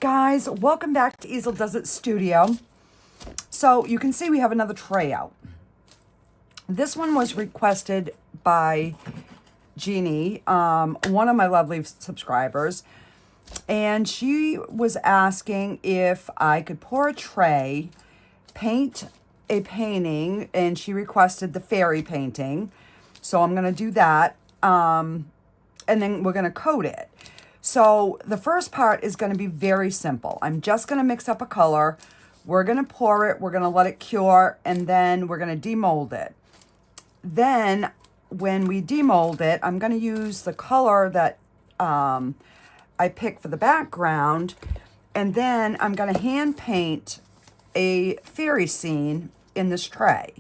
guys, welcome back to Easeldoesitstudio. So you can see we have another tray out. This one was requested by Jeannie, one of my lovely subscribers, and she was asking if I could pour a tray, paint a painting, and she requested the fairy painting. So I'm going to do that, and then we're going to coat it. So the first part is going to be very simple. I'm just going to mix up a color. We're going to pour it. We're going to let it cure, and then we're going to demold it. Then when we demold it, I'm going to use the color that I picked for the background, and then I'm going to hand paint a fairy scene in this tray.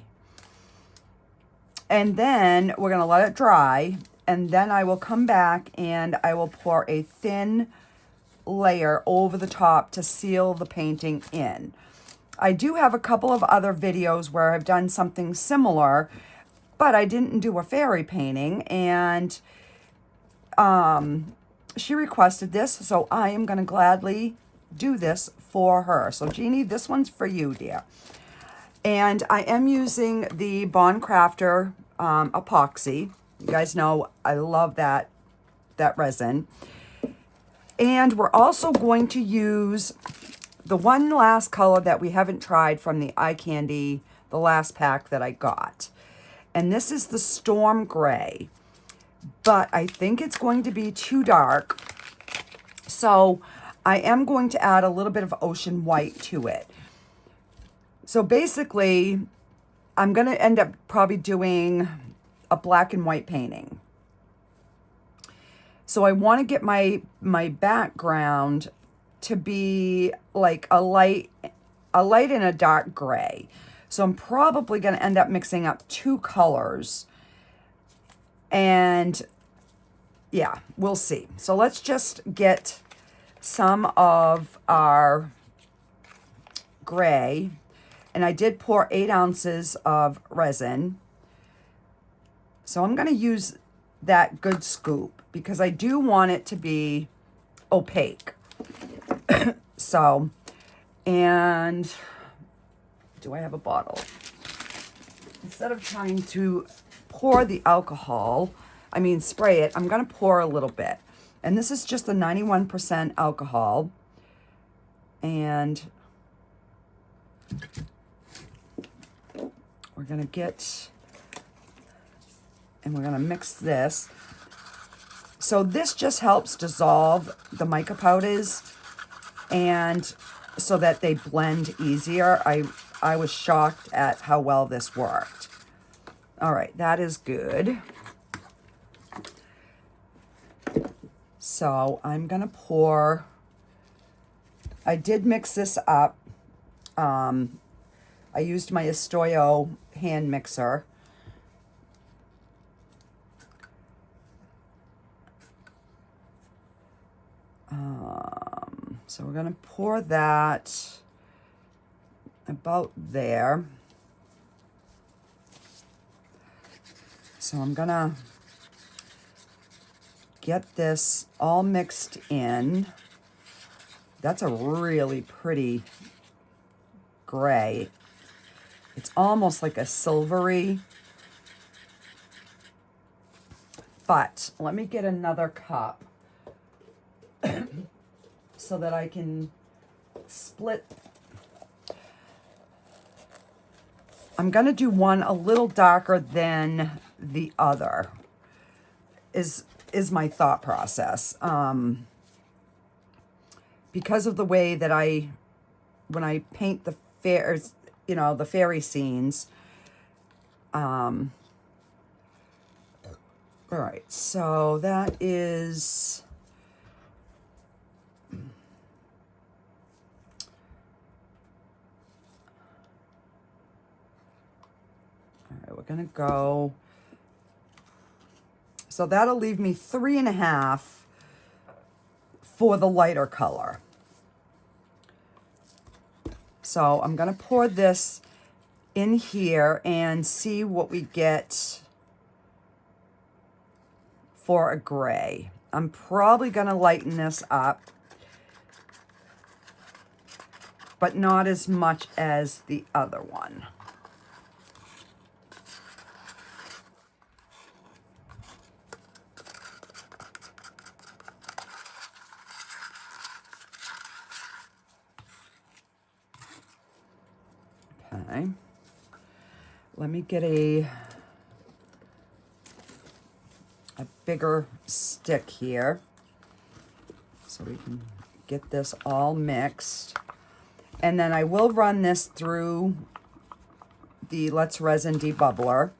And then we're going to let it dry. And then I will come back and I will pour a thin layer over the top to seal the painting in. I do have a couple of other videos where I've done something similar, but I didn't do a fairy painting, and she requested this, so I am going to gladly do this for her. So Jeannie, this one's for you, dear. And I am using the Craftor Epoxy. You guys know I love that resin. And we're also going to use the one last color that we haven't tried from the eye candy, the last pack that I got. And this is the Storm Gray. But I think it's going to be too dark. So I am going to add a little bit of ocean white to it. So basically, I'm going to end up probably doing a black and white painting. So I want to get my background to be like a light and a dark gray. So I'm probably going to end up mixing up two colors. And yeah, we'll see. So let's just get some of our gray. And I did pour 8 ounces of resin. So I'm going to use that good scoop because I do want it to be opaque. So, and do I have a bottle? Instead of trying to pour the alcohol, spray it, I'm going to pour a little bit. And this is just a 91% alcohol. And we're going to get... and we're going to mix this. So this just helps dissolve the mica powders, and so that they blend easier. I was shocked at how well this worked. All right, that is good. So I'm going to pour. I did mix this up. I used my Easeldoesitstudio hand mixer. So we're going to pour that about there. So I'm going to get this all mixed in. That's a really pretty gray. It's almost like a silvery. But let me get another cup so that I can split. I'm going to do one a little darker than the other, is my thought process. Because of the way that when I paint the fairs, the fairy scenes. All right, so that is... we're going to go, so that'll leave me 3.5 for the lighter color. So I'm going to pour this in here and see what we get for a gray. I'm probably going to lighten this up but not as much as the other one. Okay. Let me get a bigger stick here so we can get this all mixed. And then I will run this through the Let's Resin debubbler.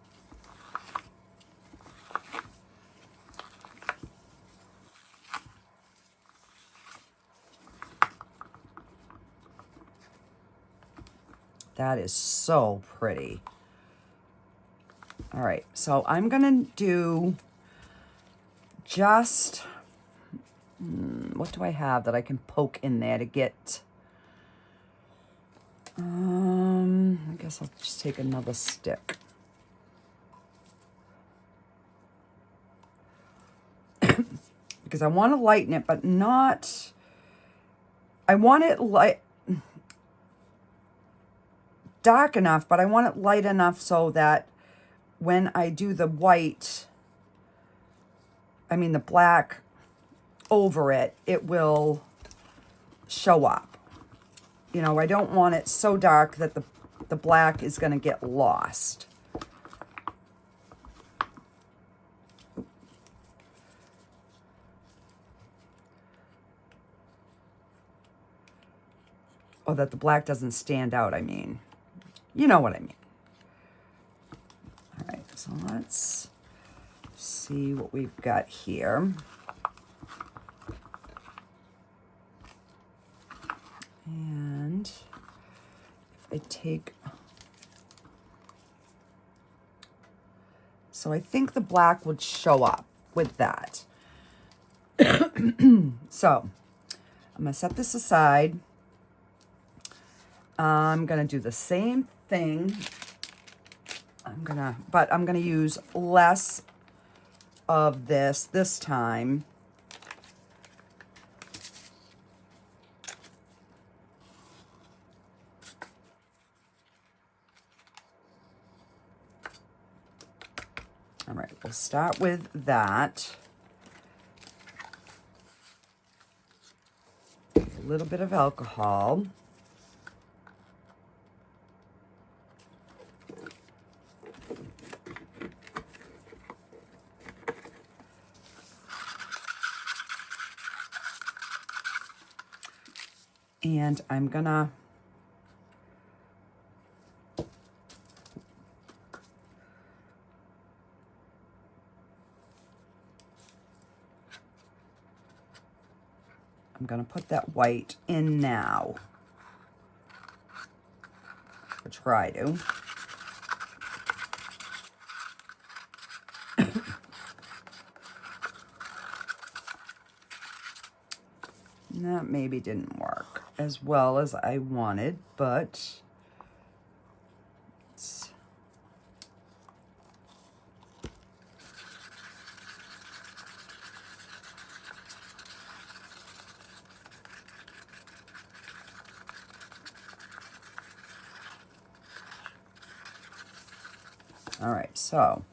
That is so pretty. All right, so I'm gonna do just, what do I have that I can poke in there to get, I guess I'll just take another stick. Because I want to lighten it, but not, I want it dark enough, but I want it light enough so that when I do the white, I mean the black over it, it will show up. You know, I don't want it so dark that the black is going to get lost. Or that the black doesn't stand out, I mean. You know what I mean. All right, so let's see what we've got here. And if I take, so I think the black would show up with that. So I'm gonna set this aside. I'm gonna do the same thing. But I'm gonna use less of this time. All right, we'll start with that. A little bit of alcohol. And I'm gonna put that white in now. Or try to. That maybe didn't work as well as I wanted, but it's, all right, so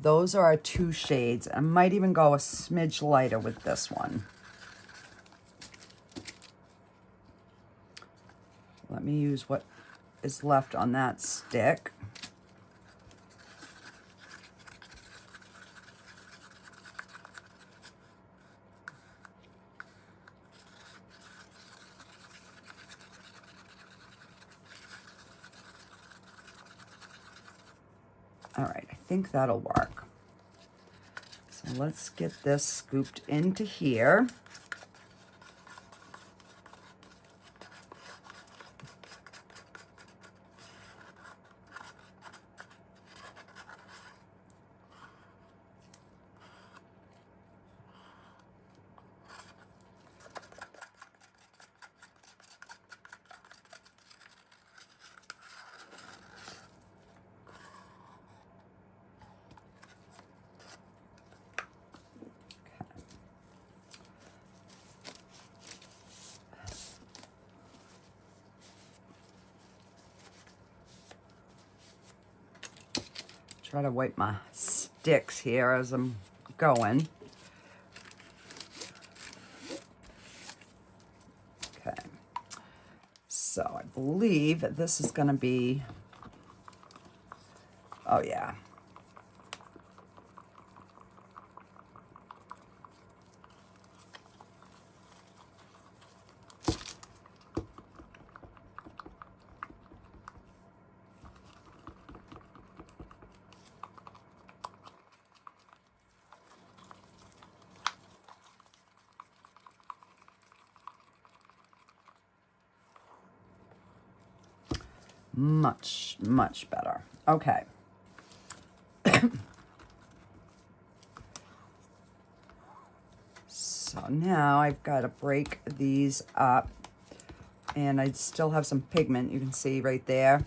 those are our two shades. I might even go a smidge lighter with this one. Let me use what is left on that stick. All right, I think that'll work. So let's get this scooped into here. try to wipe my sticks here as I'm going. Okay. So I believe that this is going to be, oh yeah. Much, much better. Okay. So now I've got to break these up, and I still have some pigment, you can see right there.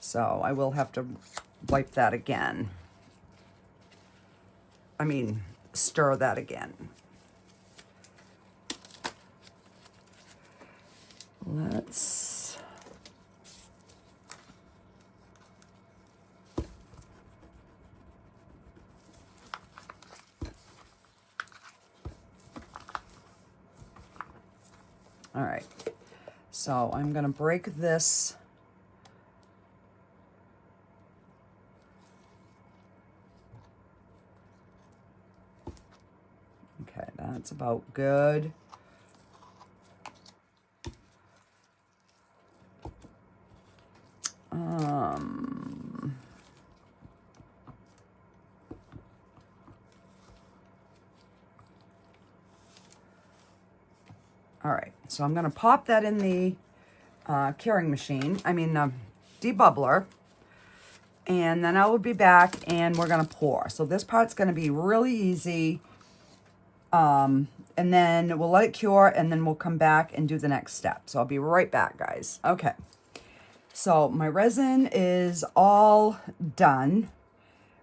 So I will have to wipe that again. I mean, stir that again. Let's... All right, so I'm gonna break this. Okay, that's about good. All right, so I'm gonna pop that in the curing machine, debubbler, and then I will be back and we're gonna pour. So this part's gonna be really easy, and then we'll let it cure and then we'll come back and do the next step. So I'll be right back, guys. Okay, so my resin is all done.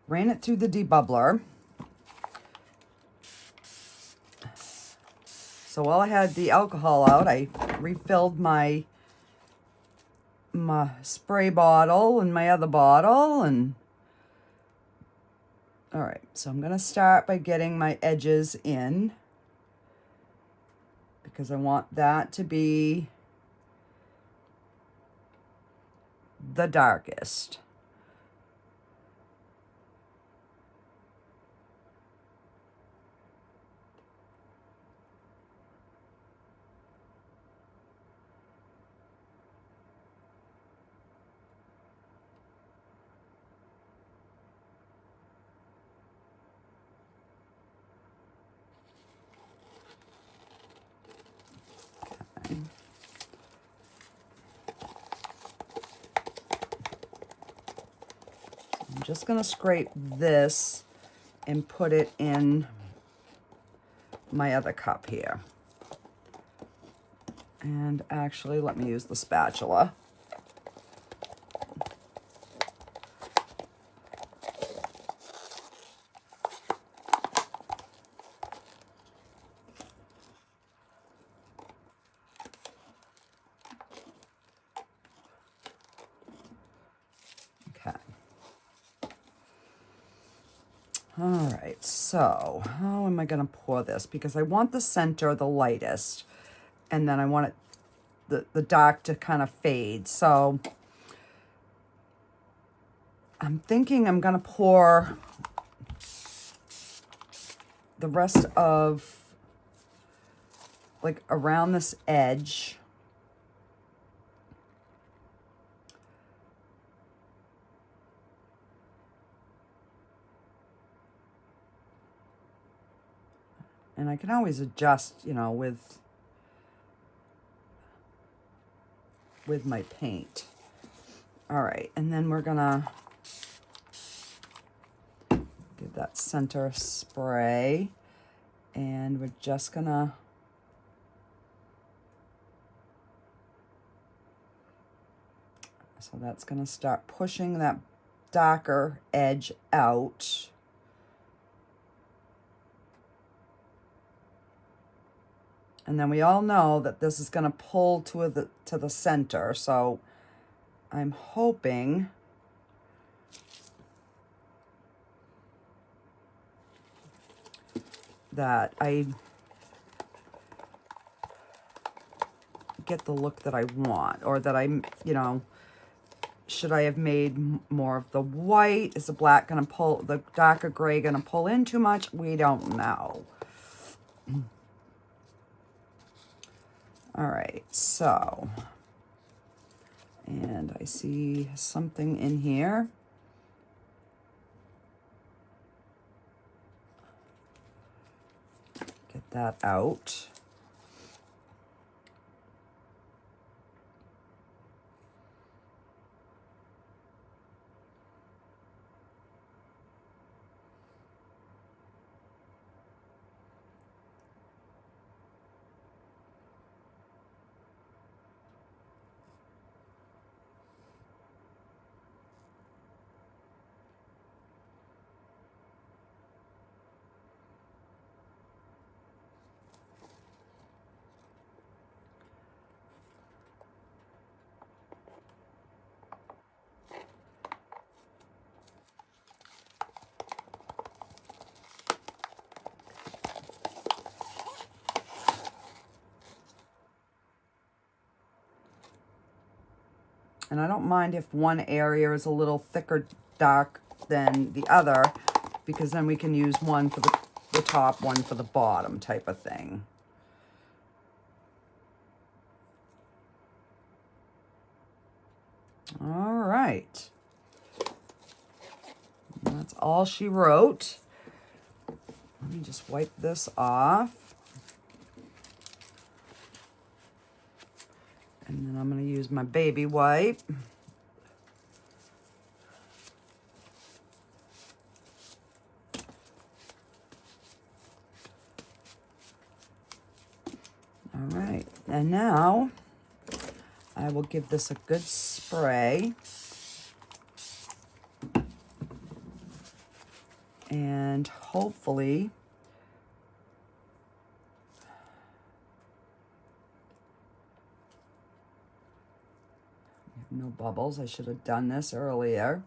Ran it through the debubbler. So while I had the alcohol out, I refilled my spray bottle and my other bottle. And all right, so I'm gonna start by getting my edges in because I want that to be the darkest. I'm just going to scrape this and put it in my other cup here. And actually, let me use the spatula. All right, so how am I going to pour this? Because I want the center the lightest, and then I want it the dark to kind of fade. So I'm thinking I'm going to pour the rest of, like, around this edge. And I can always adjust, you know, with my paint. All right, and then we're gonna give that center spray, and we're just gonna so that's gonna start pushing that darker edge out. And then we all know that this is going to pull to the center. So I'm hoping that I get the look that I want, or that I'm, you know, should I have made more of the white? Is the black going to pull, the darker gray going to pull in too much? We don't know. All right, so, and I see something in here. Get that out. And I don't mind if one area is a little thicker dark than the other, because then we can use one for the top, one for the bottom type of thing. All right. That's all she wrote. Let me just wipe this off. And then I'm going to use my baby wipe. All right, and now I will give this a good spray. And hopefully no bubbles. I should have done this earlier.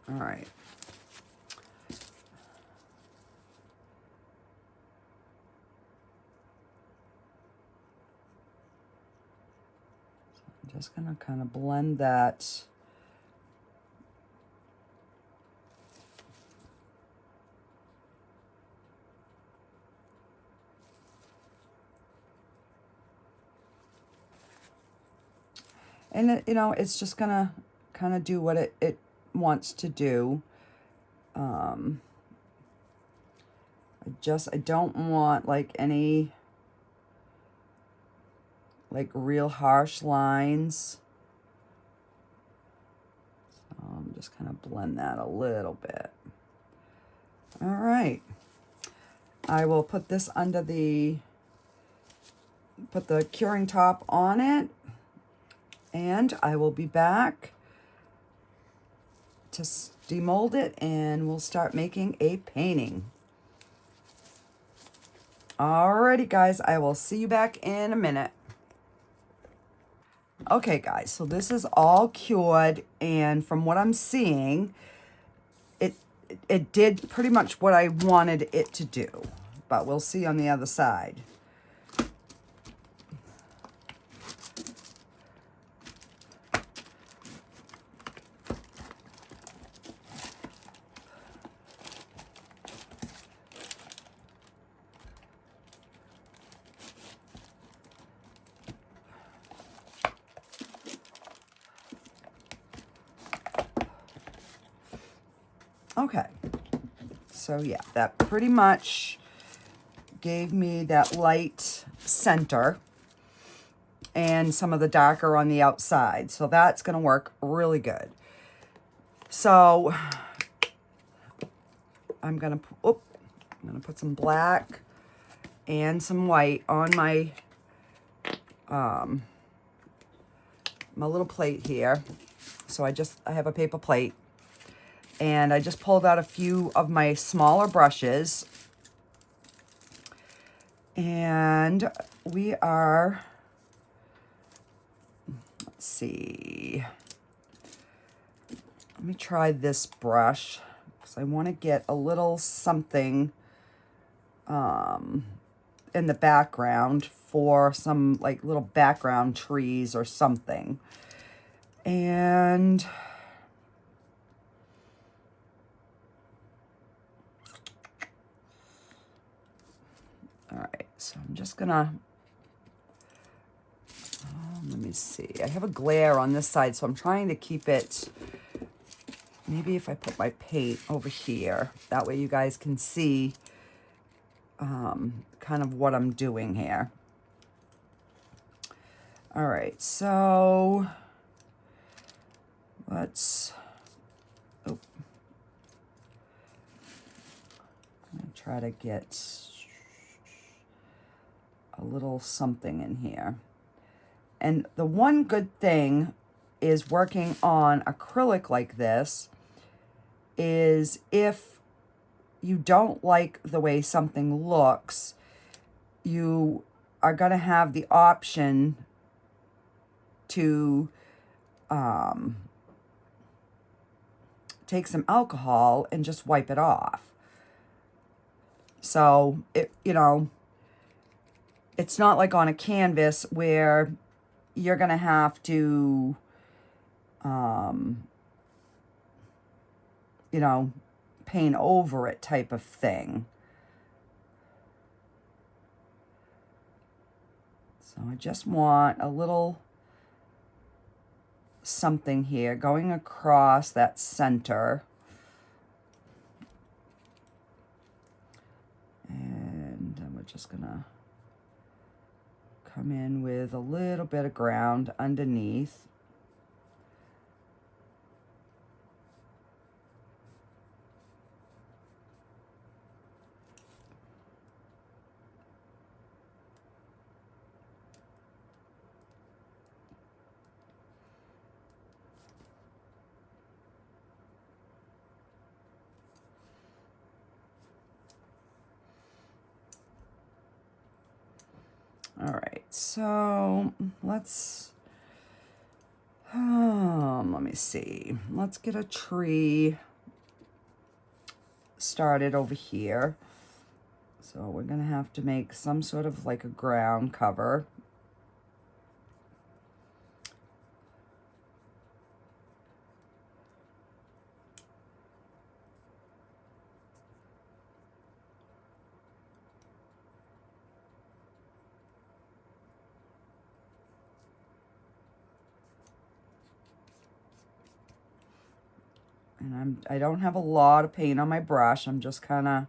All right. So I'm just going to kind of blend that. And it, you know, it's just going to kind of do what it wants to do. I don't want like any like real harsh lines. So I'm just kind of blend that a little bit. All right. I will put this under put the curing top on it, and I will be back to demold it, and we'll start making a painting. Alrighty guys, I will see you back in a minute. Okay guys, so this is all cured, and from what I'm seeing, it did pretty much what I wanted it to do, but we'll see on the other side. Okay, so yeah, that pretty much gave me that light center and some of the darker on the outside. So that's going to work really good. So I'm going to put some black and some white on my my little plate here. So I have a paper plate, and I just pulled out a few of my smaller brushes, and we are, let's see, let me try this brush because I want to get a little something in the background for some like little background trees or something. And all right, so I'm just gonna, let me see, I have a glare on this side, so I'm trying to keep it, maybe if I put my paint over here, that way you guys can see kind of what I'm doing here. All right, so let's, I'm gonna try to get a little something in here. And the one good thing is working on acrylic like this is if you don't like the way something looks, you are going to have the option to take some alcohol and just wipe it off. So, you know, it's not like on a canvas where you're going to have to, you know, paint over it type of thing. So I just want a little something here going across that center. And we're just gonna come in with a little bit of ground underneath. All right, so let's, let me see. Let's get a tree started over here. So we're gonna have to make some sort of like a ground cover. And I don't have a lot of paint on my brush. I'm just kind of,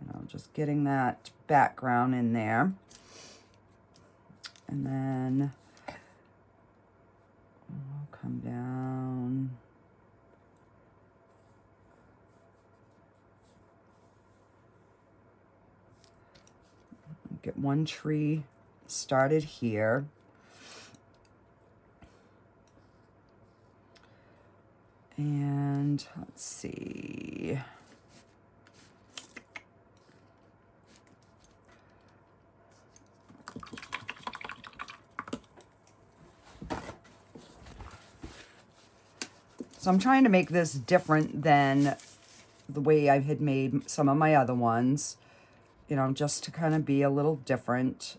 you know, just getting that background in there. And then I'll come down. Get one tree started here. And let's see. So I'm trying to make this different than the way I had made some of my other ones, you know, just to kind of be a little different.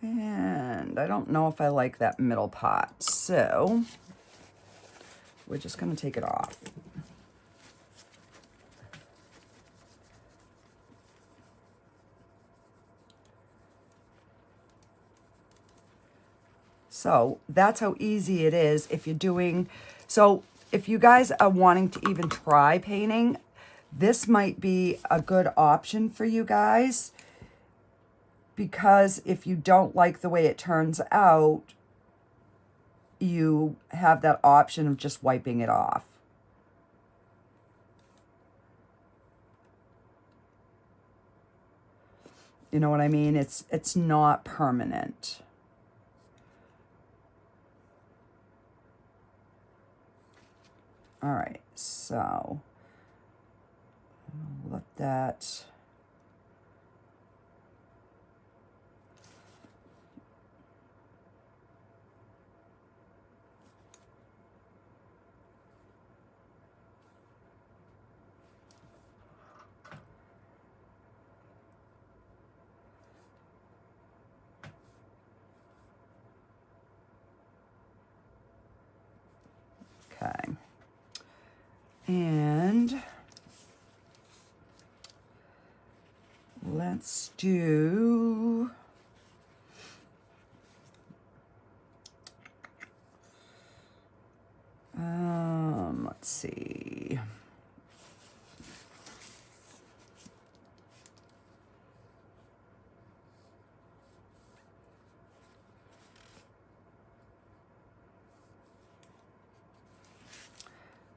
And I don't know if I like that middle part, so we're just going to take it off. So that's how easy it is if you're doing, so if you guys are wanting to even try painting, this might be a good option for you guys, because if you don't like the way it turns out, you have that option of just wiping it off. You know what I mean? It's not permanent. All right, so I'll let that. Okay. And let's do, let's see.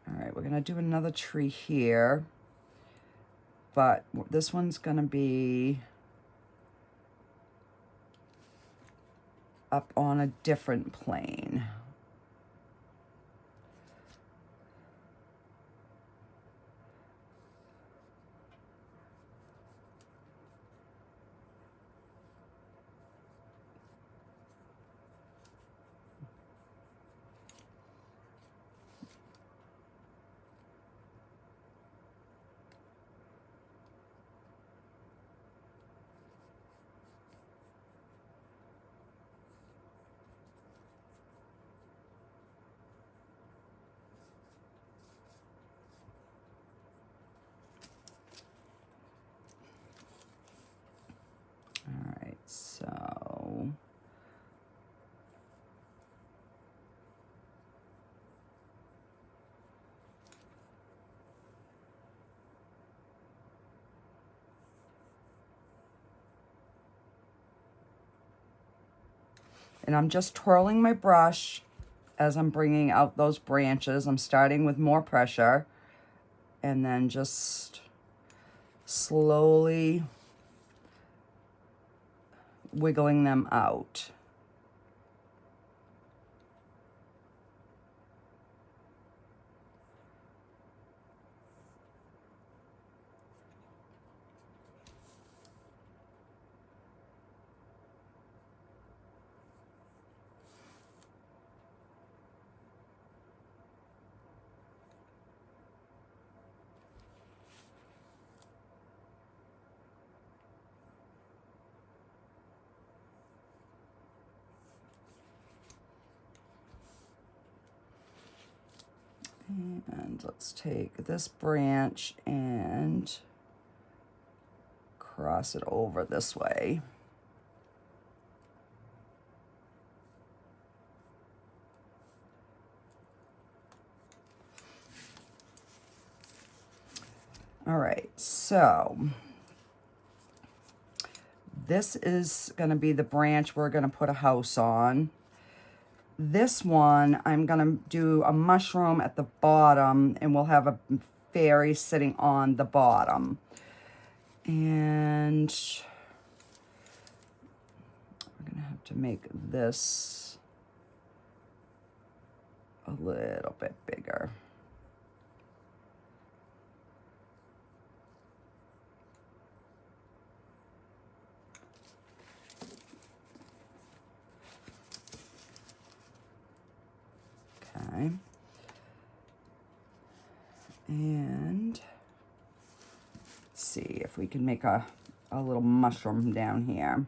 All right, we're gonna do another tree here, but this one's gonna be up on a different plane. All right, so and I'm just twirling my brush as I'm bringing out those branches. I'm starting with more pressure and then just slowly wiggling them out. And let's take this branch and cross it over this way. All right, so this is going to be the branch we're going to put a house on. This one, I'm going to do a mushroom at the bottom, and we'll have a fairy sitting on the bottom. And we're going to have to make this a little bit bigger. Okay. And let's see if we can make a little mushroom down here.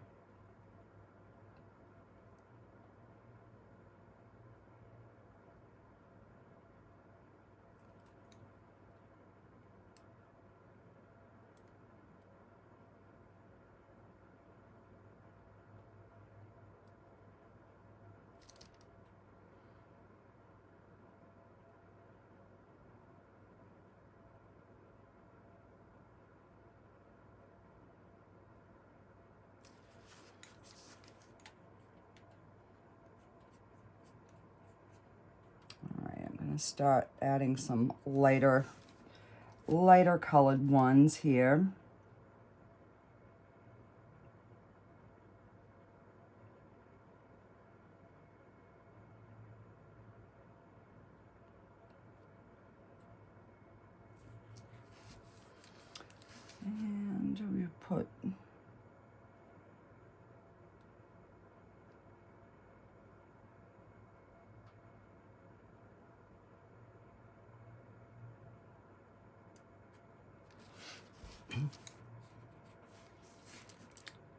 gonna start adding some lighter colored ones here. And we put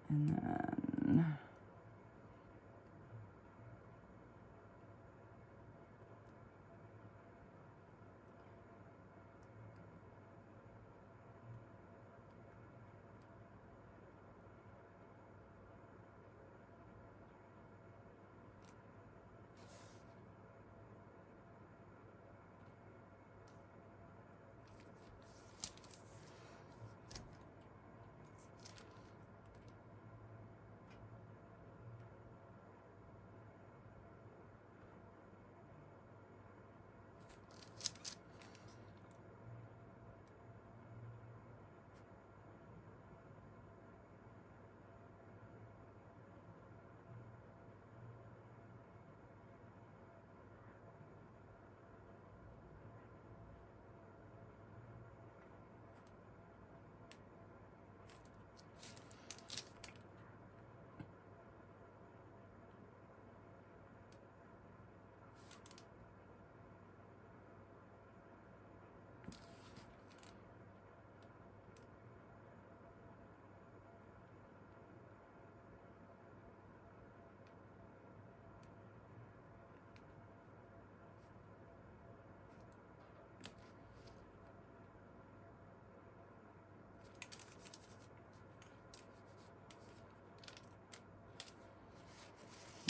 and then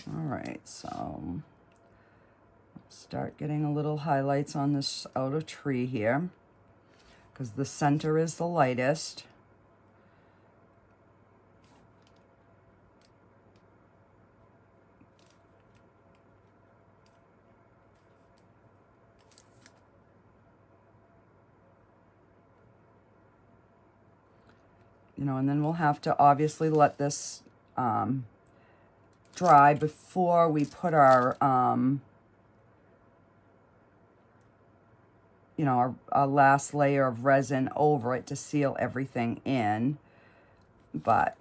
all right, so start getting a little highlights on this outer tree here because the center is the lightest. You know, and then we'll have to obviously let this dry before we put our, you know, our last layer of resin over it to seal everything in. But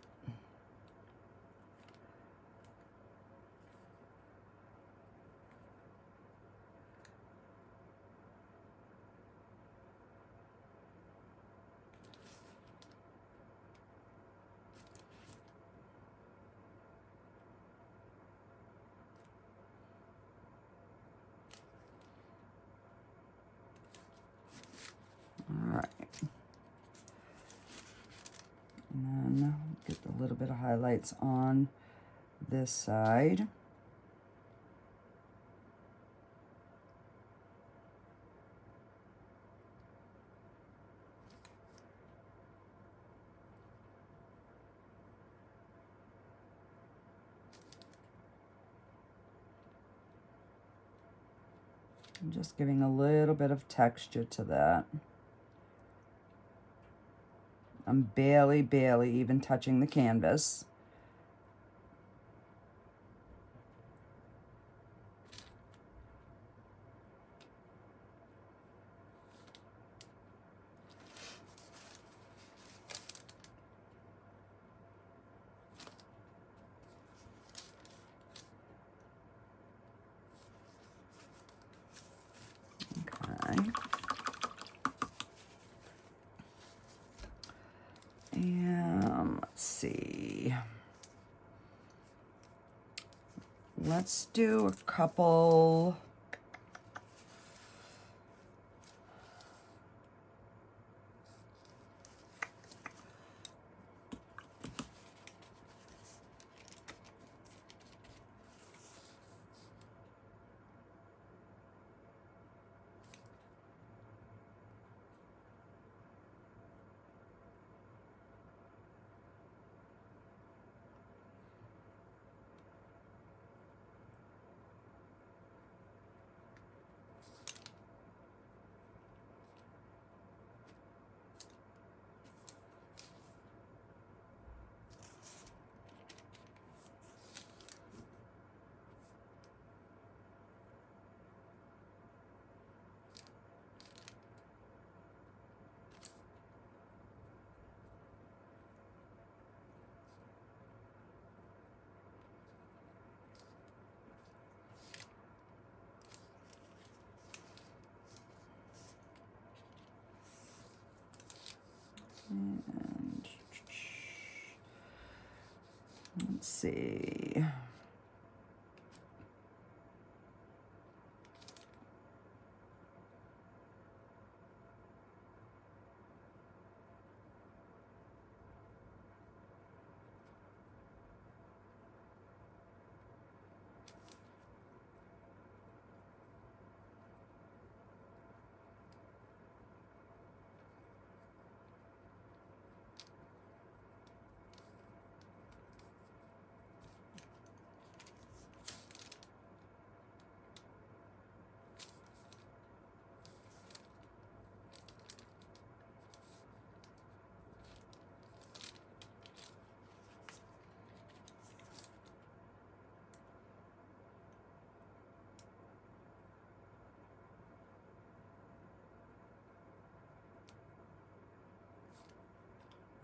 all right. And then get a little bit of highlights on this side. I'm just giving a little bit of texture to that. I'm barely even touching the canvas. Okay. And let's see. Let's do a couple. And let's see.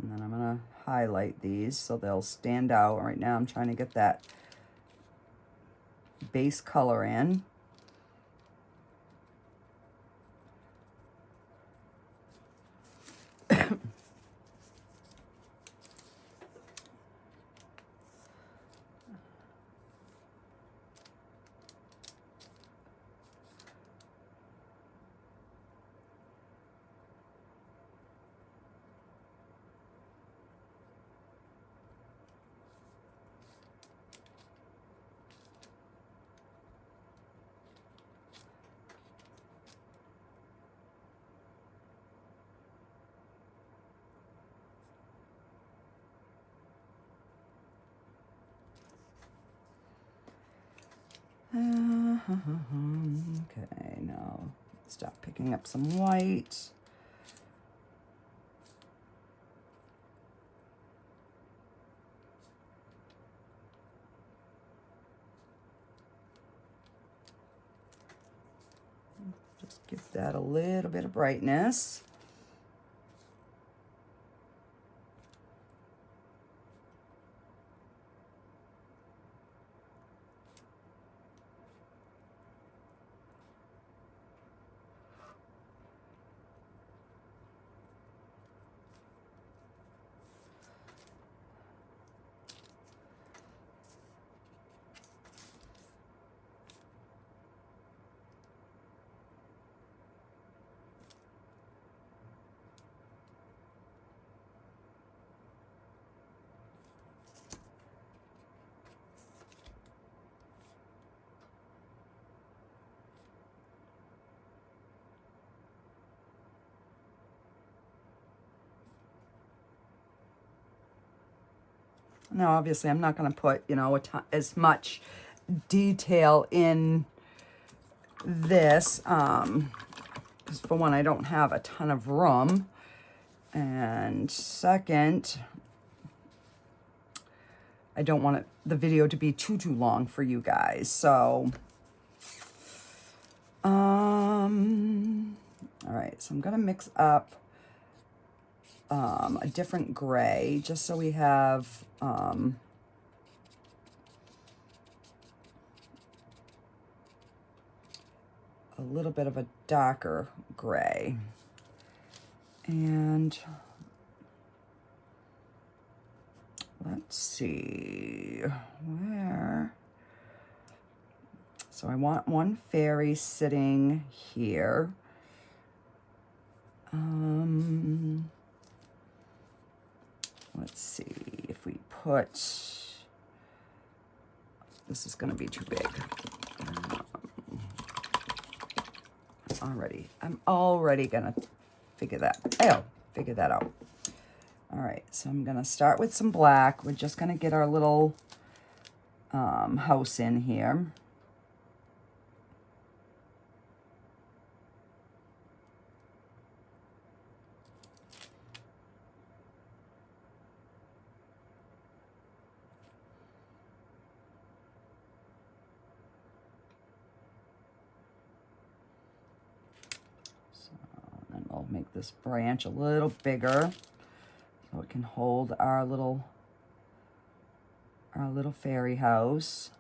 And then I'm going to highlight these so they'll stand out. Right now I'm trying to get that base color in. Okay, now stop picking up some white. Just give that a little bit of brightness. Now, obviously, I'm not going to put, you know, as much detail in this, because for one, I don't have a ton of room, and second, I don't want the video to be too long for you guys. So, all right, so I'm going to mix up a different gray, just so we have a little bit of a darker gray. And let's see where. So I want one fairy sitting here. Let's see if we put, this is going to be too big. I'm already going to figure that out. All right, so I'm going to start with some black. We're just going to get our little house in here. I'll make this branch a little bigger so it can hold our little fairy house.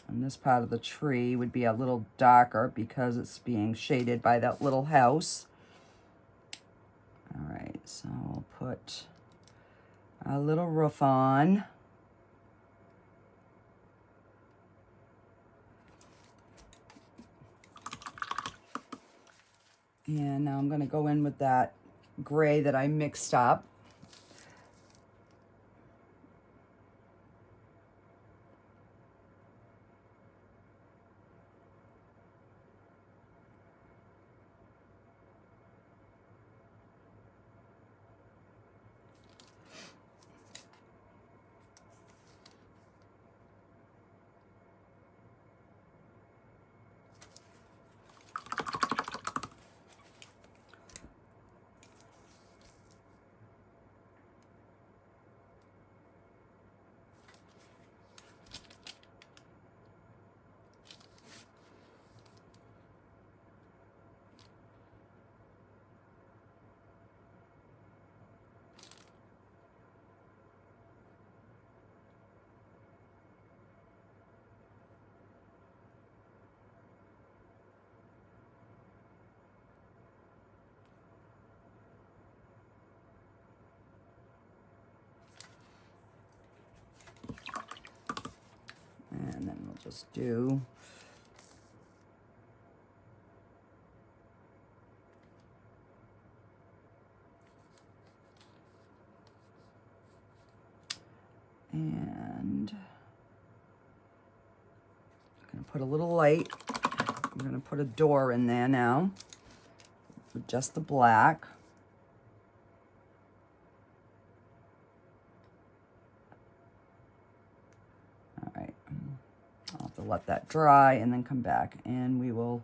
And this part of the tree would be a little darker because it's being shaded by that little house. All right, so we'll put our little roof on. And now I'm going to go in with that gray that I mixed up. And then we'll just do and I'm going to put a little light. I'm going to put a door in there now with just the black. All right, I'll have to let that dry and then come back and we will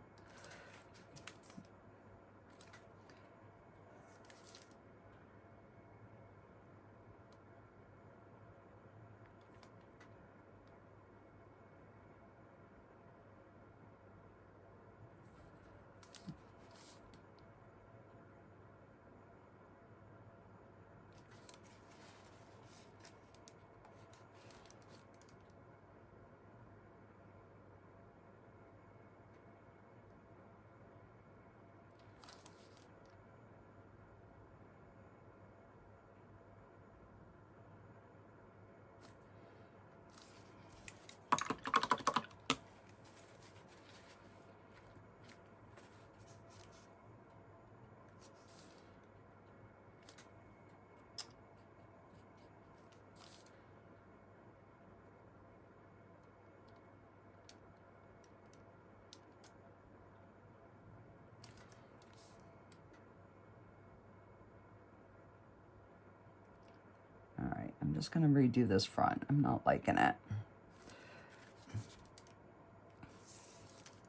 All right, I'm just going to redo this front. I'm not liking it.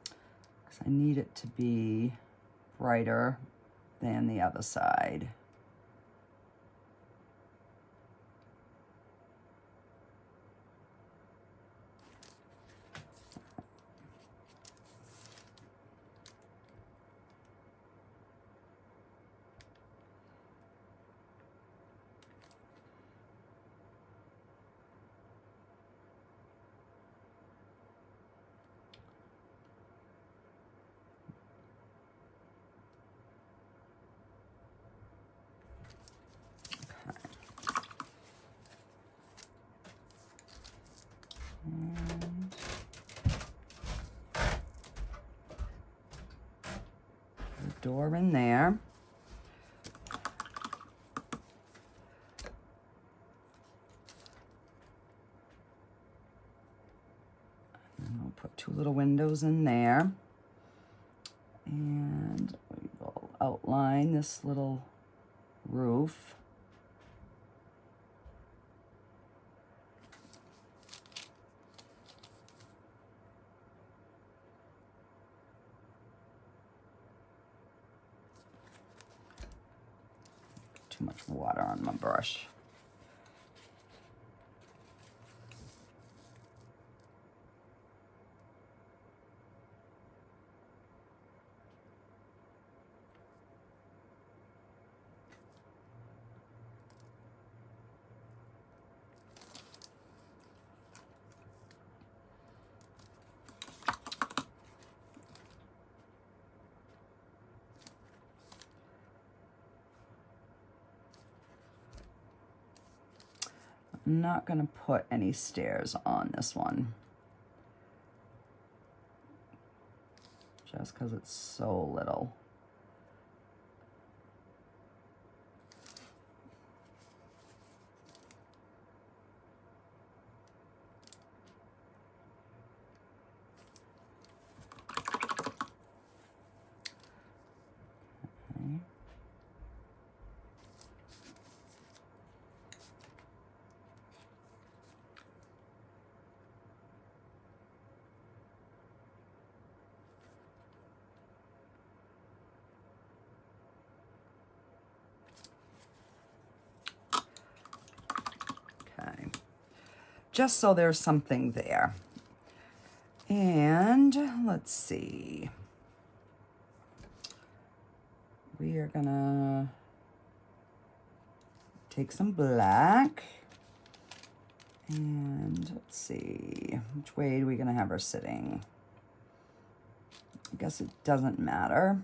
Because I need it to be brighter than the other side. Door in there. And we'll put two little windows in there. And we will outline this little roof. Too much water on my brush. I'm not going to put any stairs on this one. Just because it's so little. Okay. Just so there's something there. And let's see. We are gonna take some black. And let's see, which way are we gonna have her sitting? I guess it doesn't matter.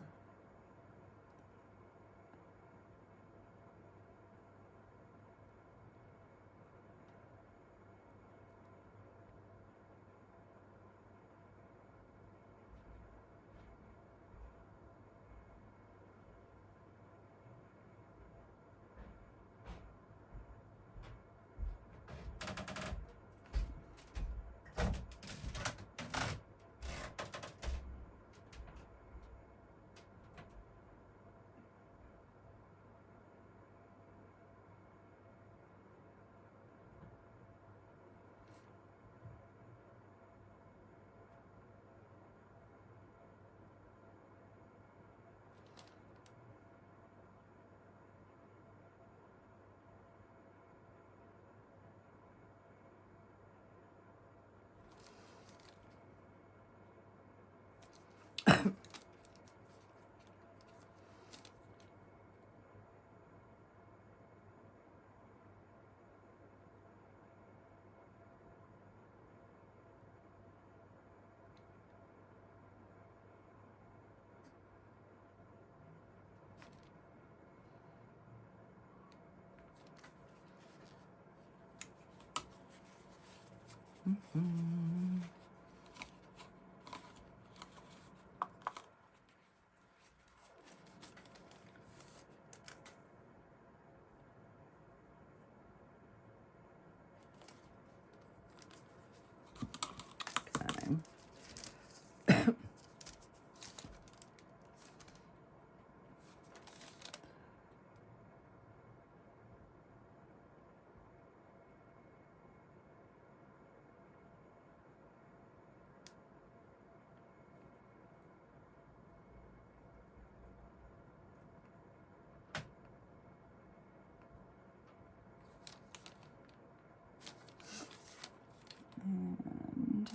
And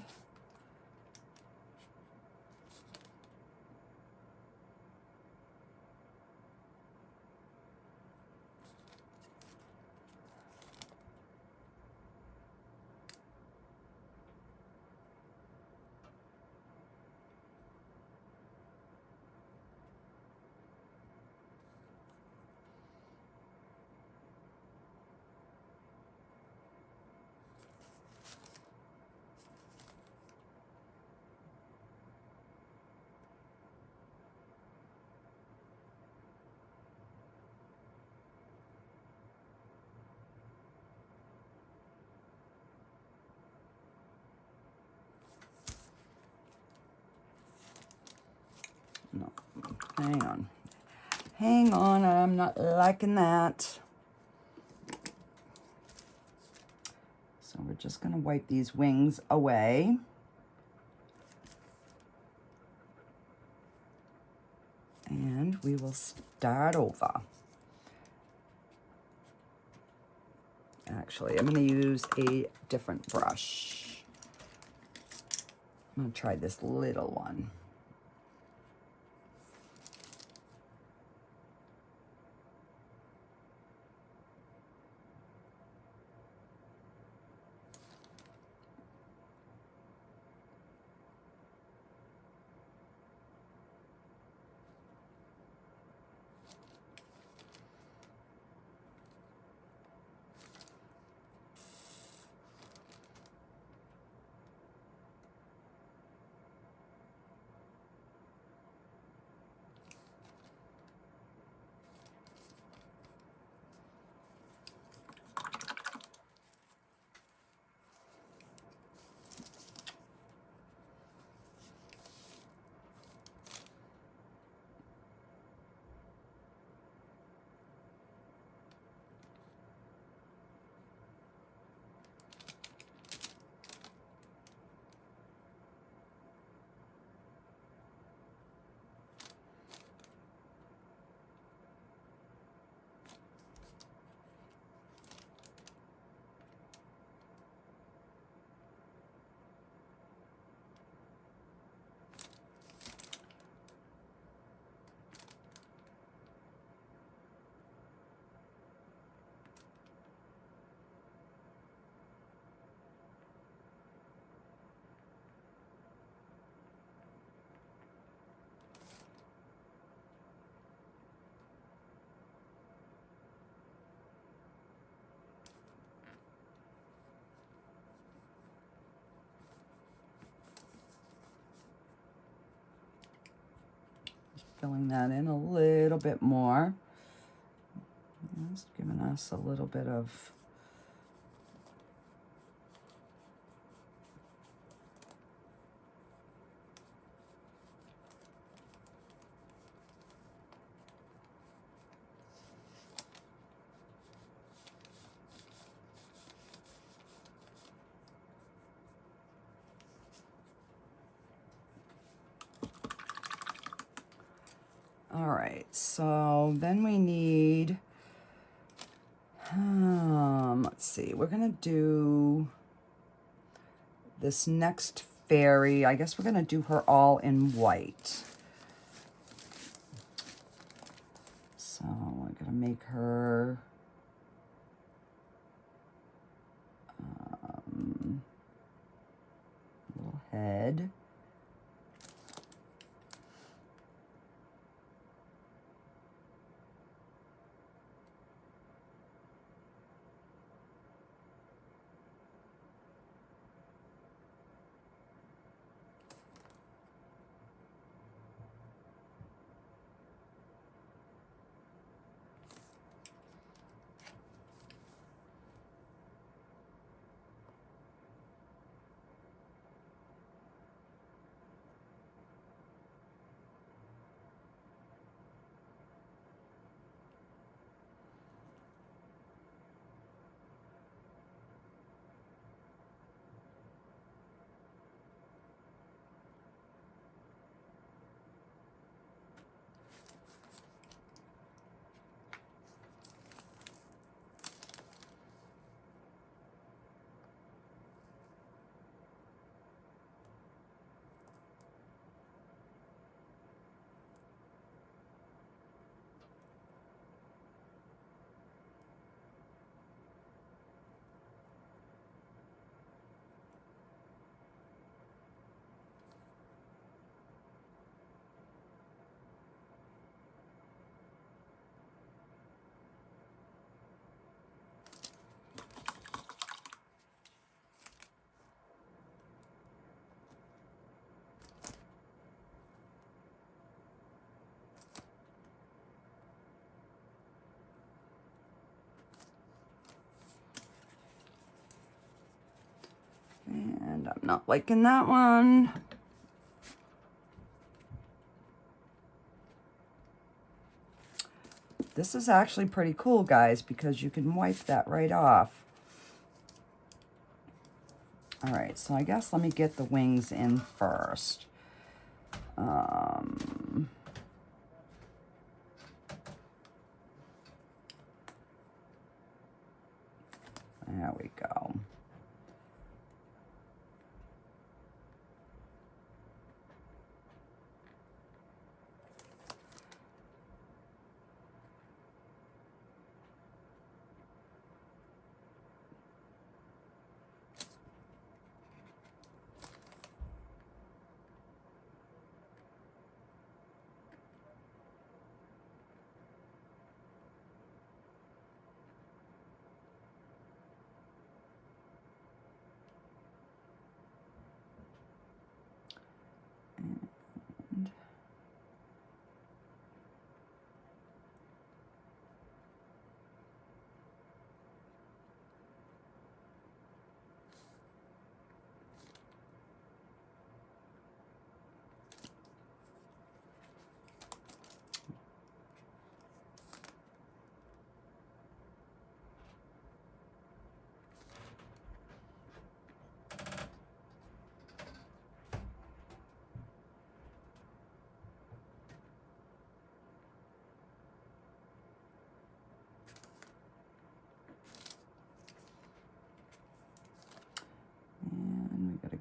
no, hang on. Hang on, I'm not liking that. So we're just going to wipe these wings away. And we will start over. Actually, I'm going to use a different brush. I'm going to try this little one. filling that in a little bit more. Just giving us a little bit of all right, so then we need, let's see, we're gonna do this next fairy. I guess we're gonna do her all in white. So we're gonna make her little head. And I'm not liking that one. This is actually pretty cool, guys, because you can wipe that right off. All right, so I guess let me get the wings in first. There we go.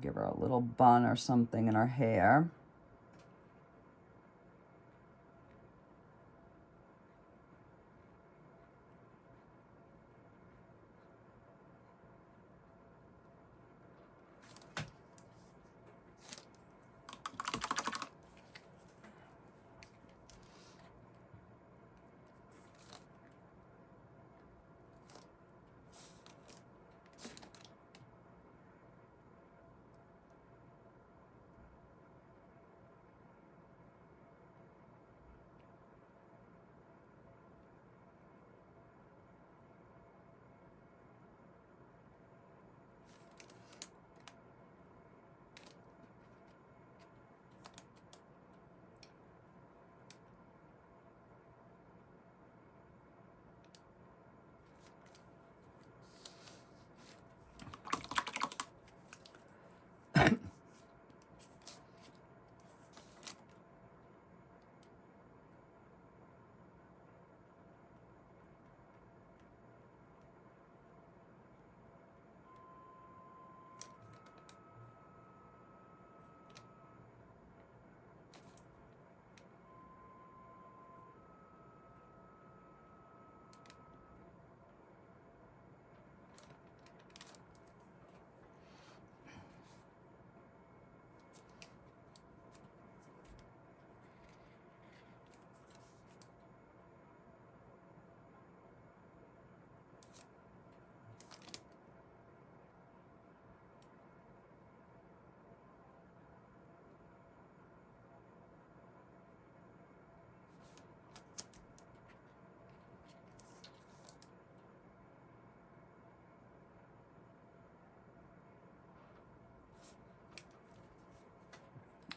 Give her a little bun or something in her hair.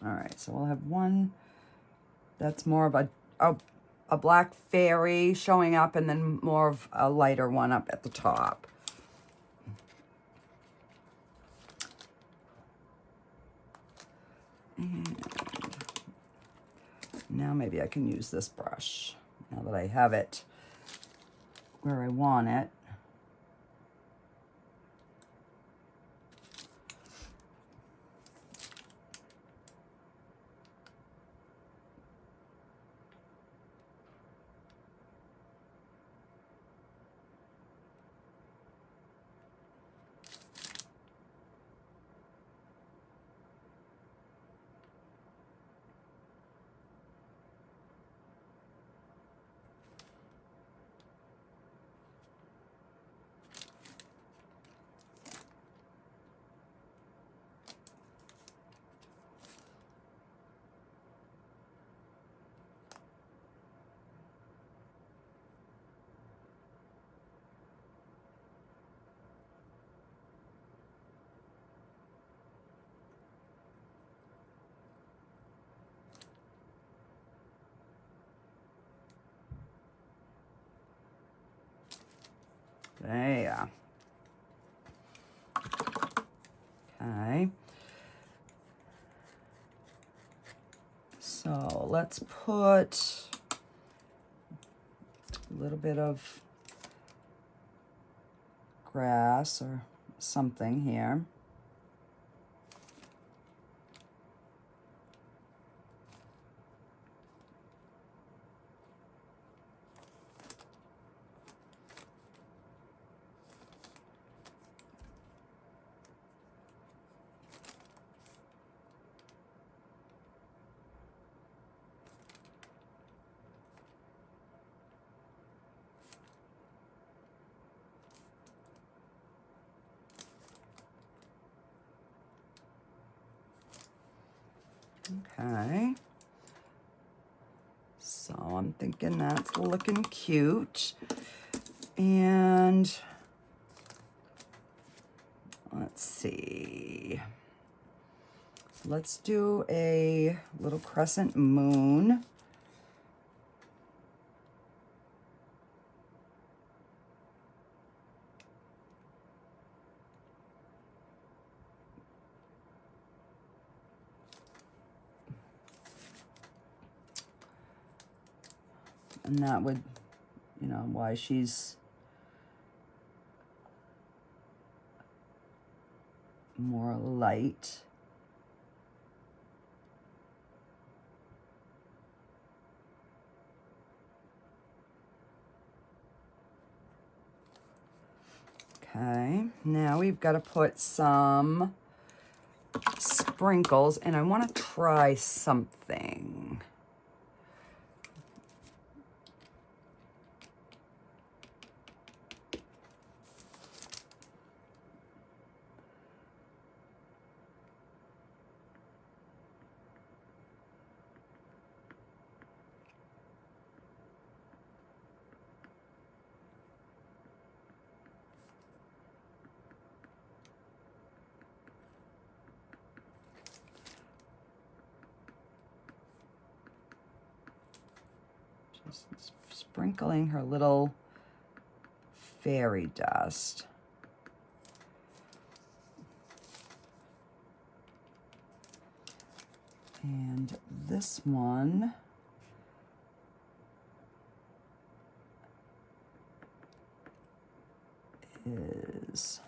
All right, so we'll have one that's more of a black fairy showing up, and then more of a lighter one up at the top. And now maybe I can use this brush, now that I have it where I want it. There. Okay. So let's put a little bit of grass or something here. Okay, so I'm thinking that's looking cute. And let's see, let's do a little crescent moon. And that would, you know, why she's more light. Okay, now we've got to put some sprinkles, and I want to try something. Just sprinkling her little fairy dust. And this one is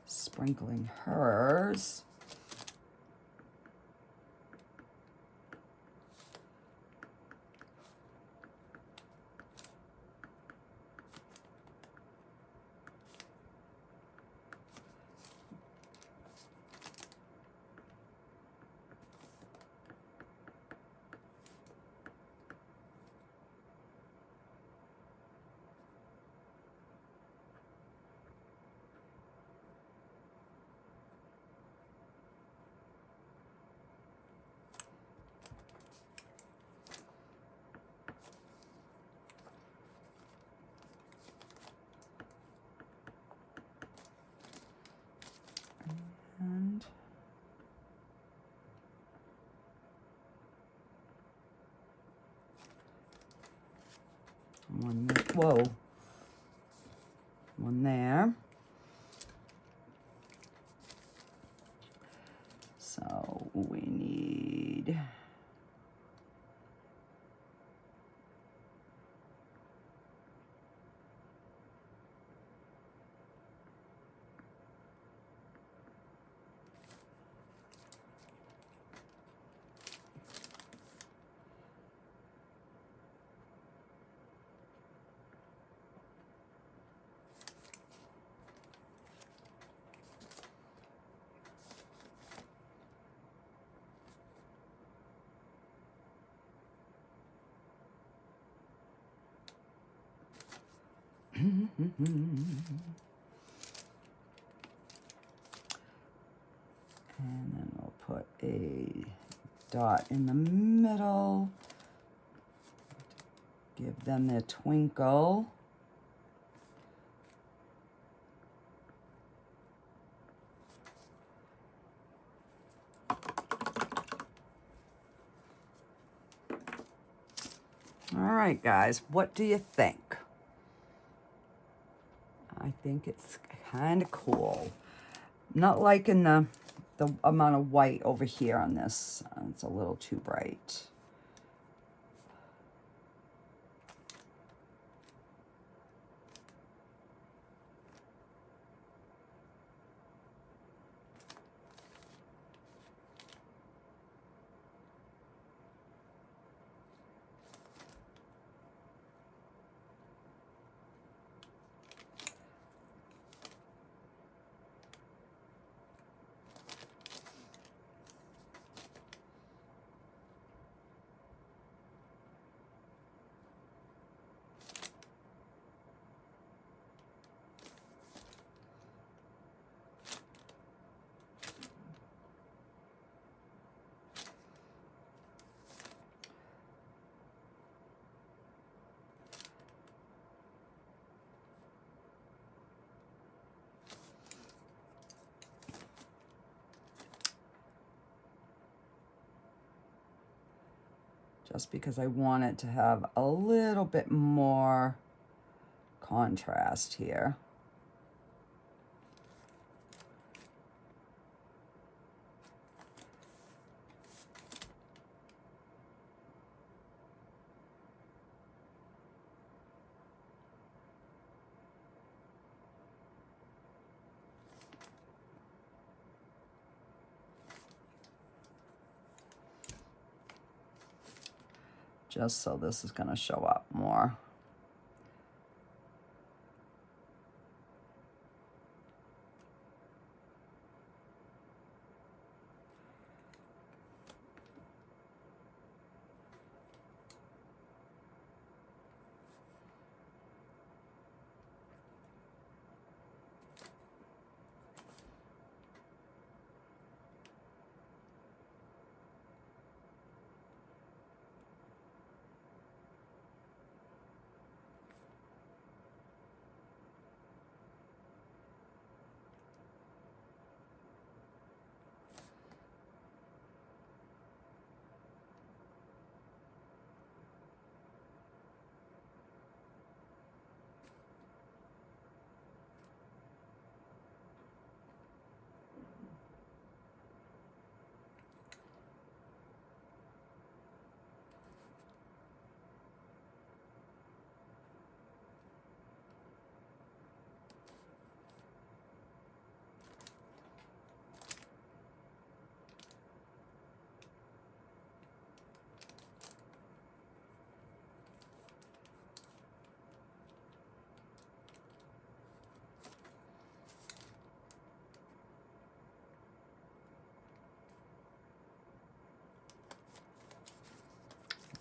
sprinkling hers. whoa. One there. So we need... And then we'll put a dot in the middle. Give them their twinkle. All right, guys, what do you think? I think it's kind of cool. Not liking the amount of white over here on this. It's a little too bright. Just because I want it to have a little bit more contrast here. Just so this is going to show up more.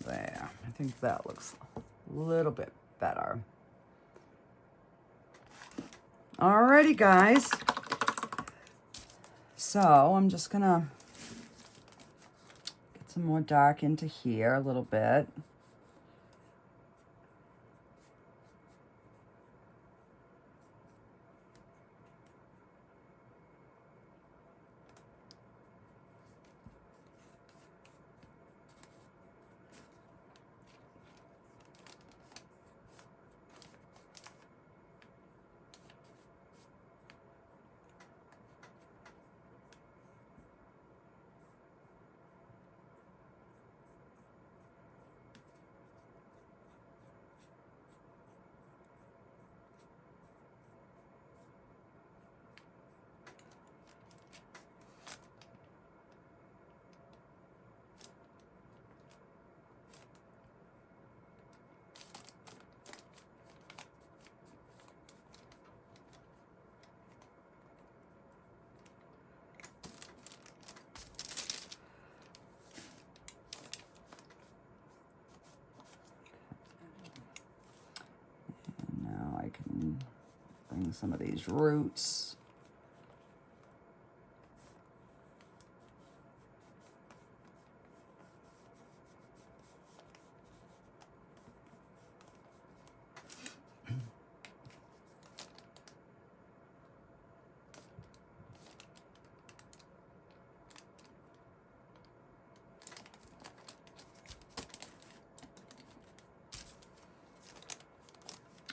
There, I think that looks a little bit better. Alrighty, guys. So I'm just gonna get some more dark into here a little bit. missing some of these roots.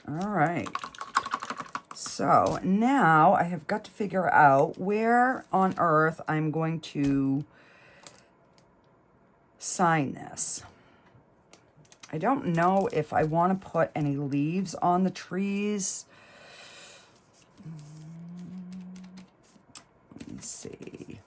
All right. So now I have got to figure out where on earth I'm going to sign this. I don't know if I want to put any leaves on the trees. Let me see.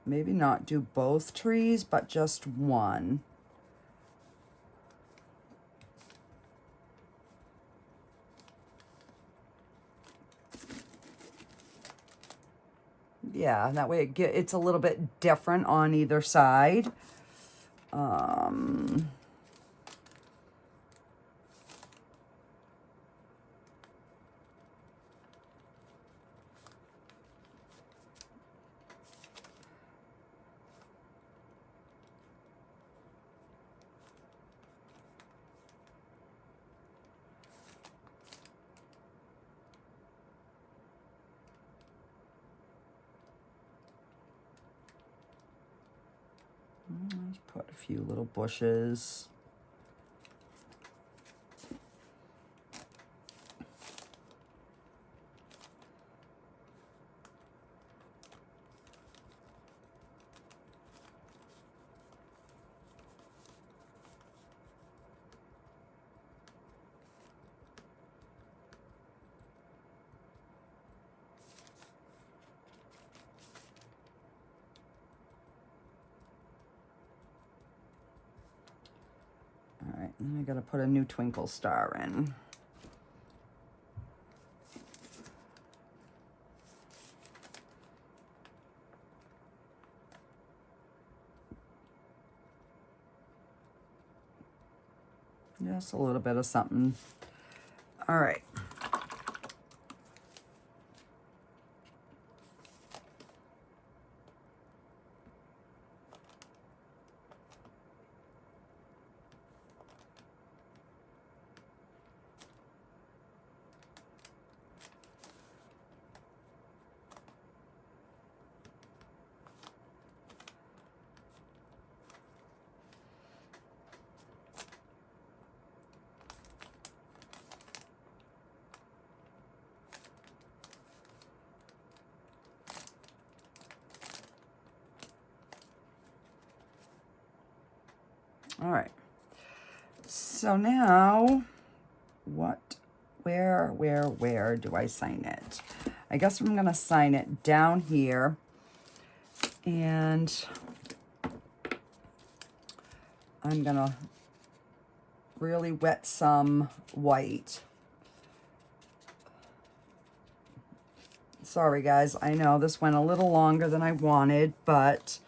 Maybe not do both trees, but just one. Yeah, that way it's a little bit different on either side. Let's put a few little bushes. All right, and I gotta put a new twinkle star in. Just a little bit of something. All right. All right, so now where do I sign it? I guess I'm gonna sign it down here, and I'm gonna really wet some white. Sorry guys, I know this went a little longer than I wanted, but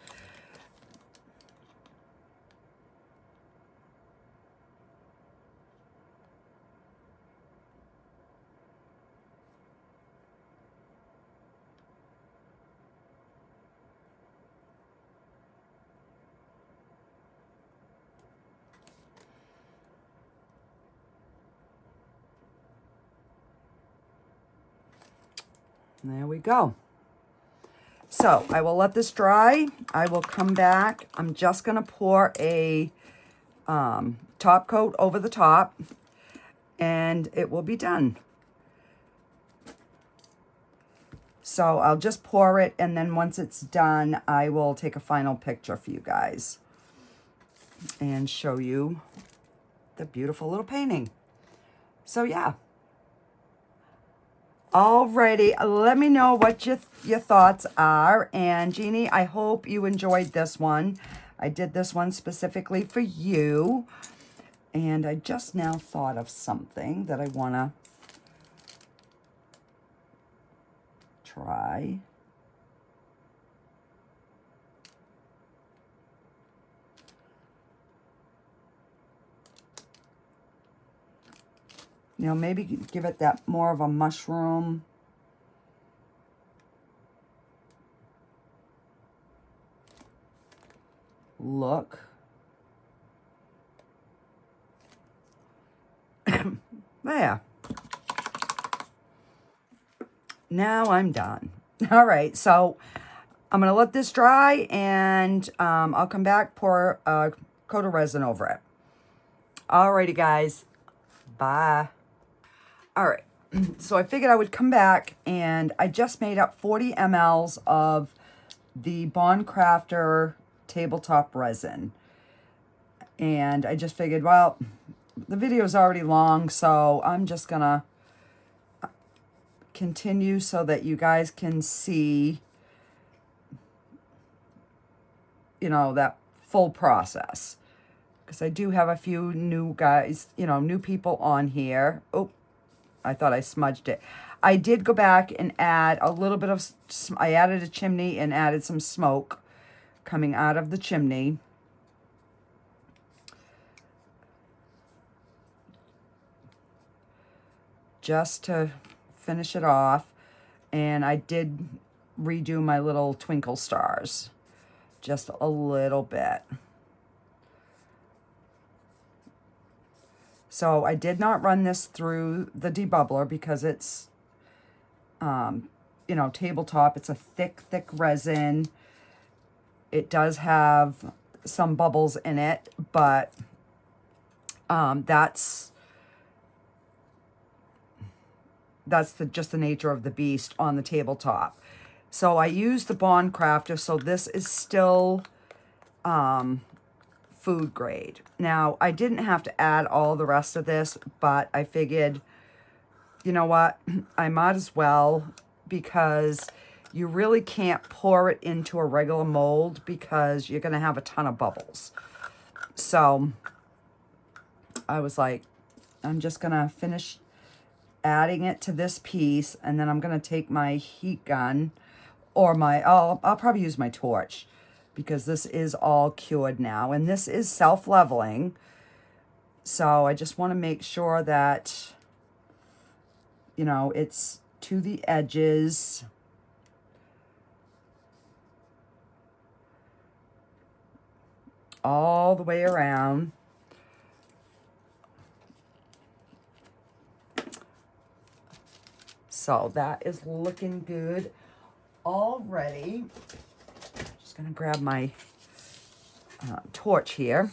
There we go. So I will let this dry. I will come back. I'm just going to pour a top coat over the top, and it will be done. So I'll just pour it, and then once it's done, I will take a final picture for you guys and show you the beautiful little painting. So yeah. Alrighty, let me know what your thoughts are. And Jeannie, I hope you enjoyed this one. I did this one specifically for you. And I just now thought of something that I want to try. You know, maybe give it that more of a mushroom. Look. There. Now I'm done. All right, so I'm going to let this dry, and I'll come back, pour a coat of resin over it. Alrighty, guys. Bye. All right, so I figured I would come back, and I just made up 40 mLs of the Bond Craftor tabletop resin. And I just figured, well, the video is already long, so I'm just going to continue so that you guys can see, you know, that full process. Because I do have a few new guys, you know, new people on here. Oh, I thought I smudged it. I did go back and add a little bit of, I added a chimney and added some smoke coming out of the chimney. Just to finish it off. And I did redo my little twinkle stars. Just a little bit. So I did not run this through the debubbler because it's, you know, tabletop. It's a thick resin. It does have some bubbles in it, but that's just the nature of the beast on the tabletop. So I used the Bond Craftor, so this is still food grade. Now, I didn't have to add all the rest of this, but I figured, you know what, I might as well, because you really can't pour it into a regular mold because you're going to have a ton of bubbles. So I was like, I'm just going to finish adding it to this piece, and then I'm going to take my heat gun or my, I'll probably use my torch, because this is all cured now, and this is self-leveling. So I just want to make sure that, you know, it's to the edges. All the way around. So that is looking good already. Just gonna grab my torch here,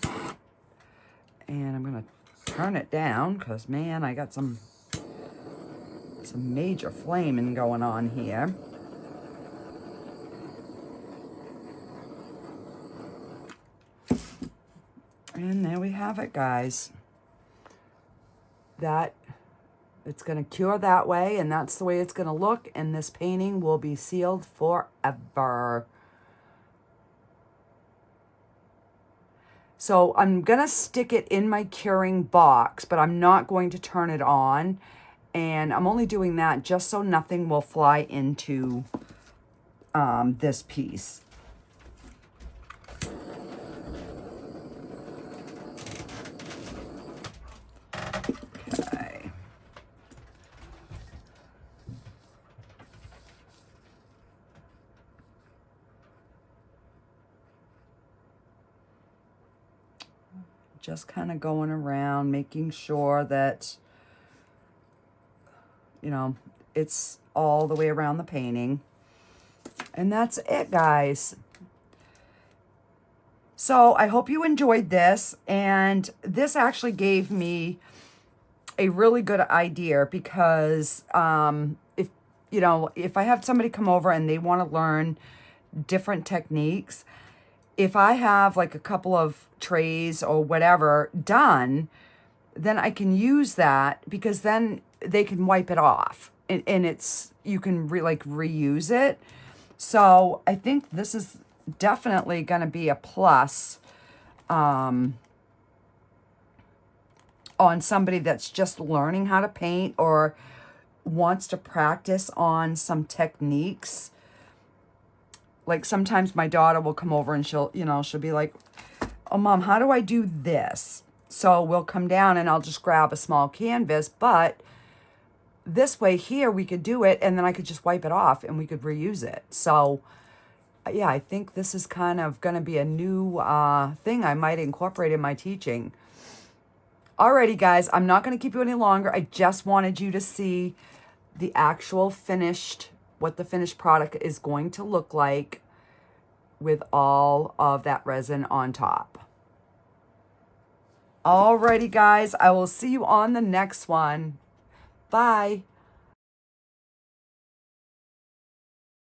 and I'm gonna turn it down because, man, I got some major flaming going on here. And there we have it, guys. It's going to cure that way, and that's the way it's going to look, and this painting will be sealed forever. So I'm going to stick it in my curing box, but I'm not going to turn it on, and I'm only doing that just so nothing will fly into this piece. Just kind of going around, making sure that, you know, it's all the way around the painting. And that's it, guys. So I hope you enjoyed this. And this actually gave me a really good idea because if, you know, if I have somebody come over and they want to learn different techniques, if I have like a couple of trays or whatever done, then I can use that because then they can wipe it off and it's, you can reuse it. So I think this is definitely going to be a plus on somebody that's just learning how to paint or wants to practice on some techniques. Like sometimes my daughter will come over and she'll be like, oh, Mom, how do I do this? So we'll come down and I'll just grab a small canvas, but this way here we could do it and then I could just wipe it off and we could reuse it. So yeah, I think this is kind of going to be a new thing I might incorporate in my teaching. Alrighty, guys, I'm not going to keep you any longer. I just wanted you to see the actual finished, what the finished product is going to look like with all of that resin on top. Alrighty, guys, I will see you on the next one. Bye.